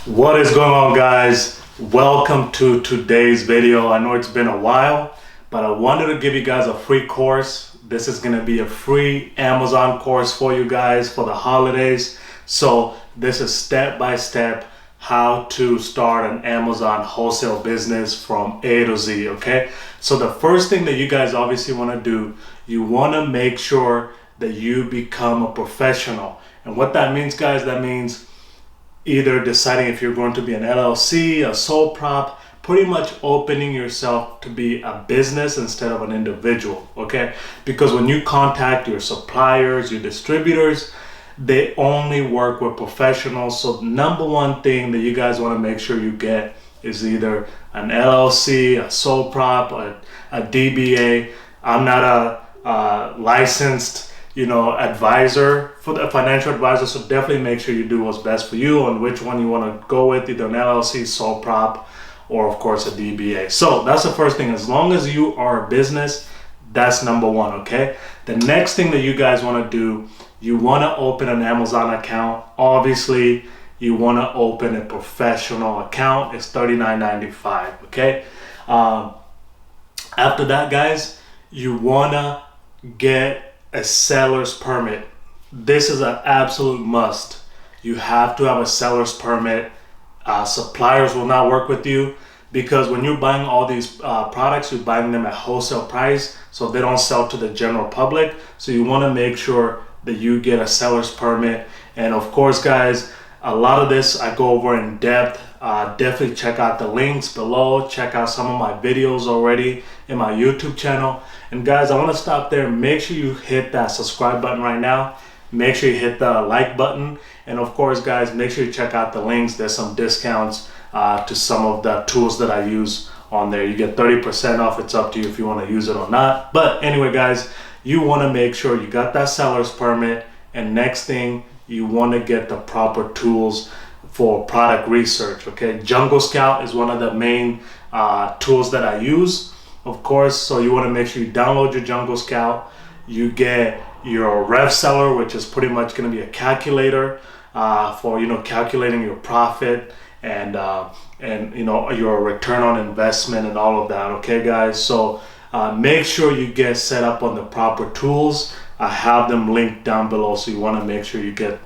What is going on, guys? Welcome to today's video. I know it's been a while, but I wanted to give you guys a free course. This is going to be a free Amazon course for you guys for the holidays. So this is step-by-step how to start an Amazon wholesale business from A to Z, okay? So the first thing that you guys obviously want to do, you want to make sure that you become a professional. And what that means, guys, that means either deciding if you're going to be an LLC, a sole prop, pretty much opening yourself to be a business instead of an individual, okay? Because when you contact your suppliers, your distributors, they only work with professionals. So number one thing that you guys want to make sure you get is either an LLC, a sole prop, a DBA. I'm not a licensed advisor for the financial advisor, so definitely make sure you do what's best for you on which one you want to go with, either an LLC, sole prop, or of course a DBA. So that's the first thing. As long as you are a business, that's number one, okay? The next thing that you guys want to do, you want to open an Amazon account. Obviously, you want to open a professional account. It's $39.95, okay? After that, guys, you want to get a seller's permit. This is an absolute must. You have to have a seller's permit. Suppliers will not work with you because when you're buying all these products, you're buying them at wholesale price, so they don't sell to the general public. So you want to make sure that you get a seller's permit. And of course, guys, a lot of this I go over in depth. Definitely check out the links below. Check out some of my videos already in my YouTube channel. And guys, I want to stop there. Make sure you hit that subscribe button right now. Make sure you hit the like button. And of course, guys, make sure you check out the links. There's some discounts to some of the tools that I use on there. You get 30% off. It's up to you if you want to use it or not. But anyway, guys, you want to make sure you got that seller's permit. And next thing, you want to get the proper tools for product research, okay? Jungle Scout is one of the main tools that I use, of course. So you want to make sure you download your Jungle Scout. You get your RESELLER, which is pretty much going to be a calculator for calculating your profit and your return on investment and all of that, okay, guys? So make sure you get set up on the proper tools. I have them linked down below, so you want to make sure you get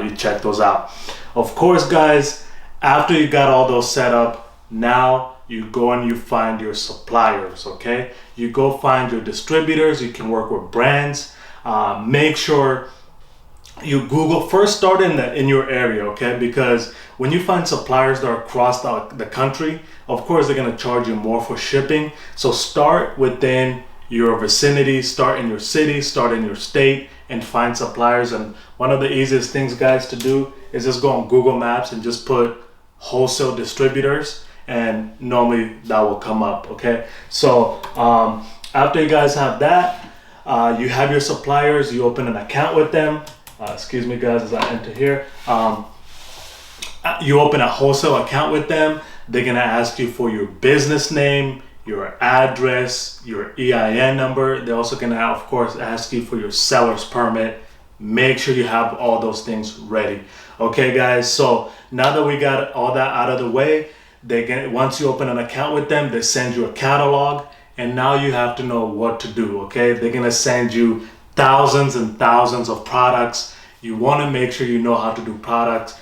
you check those out. Of course, guys, after you got all those set up, now you go and you find your suppliers, okay? You go find your distributors. You can work with brands. Make sure you Google, first start in your area, okay? Because when you find suppliers that are across the country, of course, they're gonna charge you more for shipping. So start within your vicinity, start in your city, start in your state, and find suppliers. And one of the easiest things, guys, to do is just go on Google Maps and just put wholesale distributors, and normally that will come up, okay? So after you guys have that, you have your suppliers, you open an account with them. Excuse me, guys, as I enter here. You open a wholesale account with them. They're gonna ask you for your business name, your address, your EIN number. They're also gonna, of course, ask you for your seller's permit. Make sure you have all those things ready. Okay, guys, so now that we got all that out of the way, once you open an account with them, they send you a catalog, and now you have to know what to do, okay? They're gonna send you thousands and thousands of products. You wanna make sure you know how to do product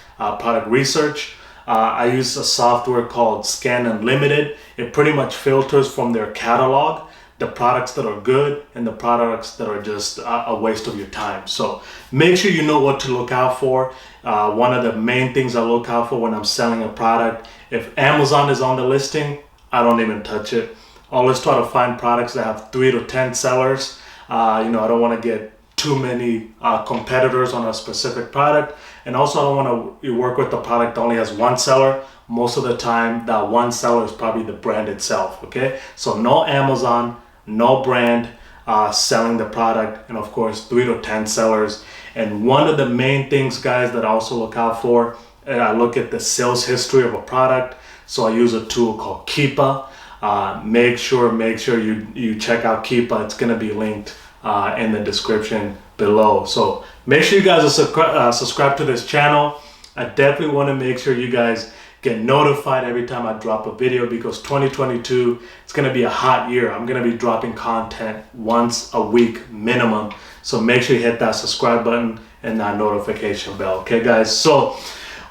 research. I use a software called Scan Unlimited. It pretty much filters from their catalog the products that are good and the products that are just a waste of your time. So make sure you know what to look out for. One of the main things I look out for when I'm selling a product, if Amazon is on the listing, I don't even touch it. Always try to find products that have 3 to 10 sellers. I don't want to get too many competitors on a specific product. And also I don't want to work with the product that only has one seller. Most of the time that one seller is probably the brand itself, okay? So no Amazon, no brand selling the product, and of course 3 to 10 sellers. And one of the main things, guys, that I also look out for, and I look at the sales history of a product. So I use a tool called KEEPA. Make sure you check out KEEPA. It's gonna be linked in the description below. So make sure you guys are subscribed to this channel. I definitely want to make sure you guys get notified every time I drop a video, because 2022, it's going to be a hot year. I'm going to be dropping content once a week minimum. So make sure you hit that subscribe button and that notification bell. Okay, guys? So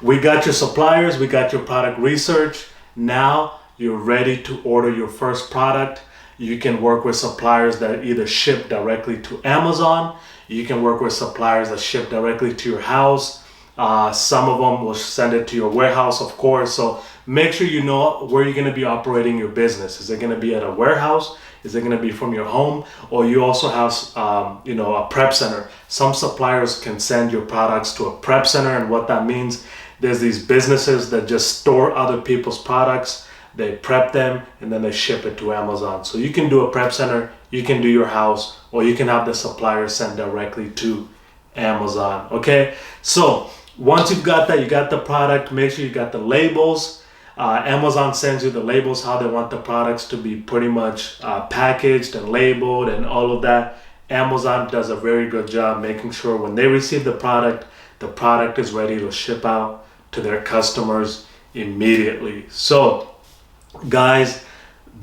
we got your suppliers, we got your product research. Now you're ready to order your first product. You can work with suppliers that either ship directly to Amazon. You can work with suppliers that ship directly to your house. Some of them will send it to your warehouse, of course. So make sure you know where you're going to be operating your business. Is it going to be at a warehouse? Is it going to be from your home? Or you also have, a prep center. Some suppliers can send your products to a prep center, and what that means, there's these businesses that just store other people's products. They prep them and then they ship it to Amazon. So you can do a prep center, you can do your house, or you can have the supplier send directly to Amazon. Okay, so once you've got that, you got the product, make sure you got the labels. Amazon sends you the labels, how they want the products to be pretty much packaged and labeled and all of that. Amazon does a very good job making sure when they receive the product is ready to ship out to their customers immediately. So guys,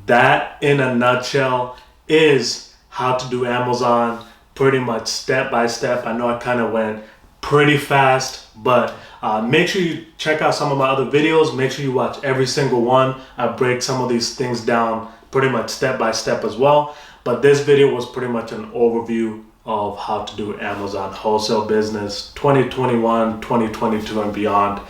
that in a nutshell is how to do Amazon pretty much step by step. I know I kind of went pretty fast, but make sure you check out some of my other videos. Make sure you watch every single one. I break some of these things down pretty much step by step as well. But this video was pretty much an overview of how to do Amazon wholesale business 2021, 2022 and beyond.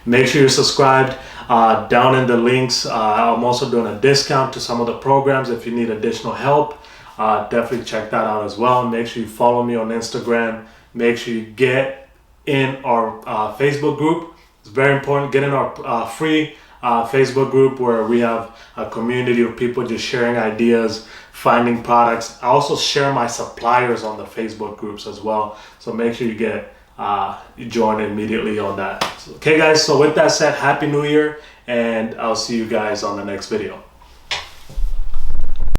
Make sure you're subscribed. Down in the links, I'm also doing a discount to some of the programs if you need additional help. Definitely check that out as well. Make sure you follow me on Instagram. Make sure you get in our Facebook group. It's very important. Get in our free Facebook group where we have a community of people just sharing ideas, finding products. I also share my suppliers on the Facebook groups as well. So make sure you join immediately on that. Okay guys, so with that said, Happy New Year, and I'll see you guys on the next video.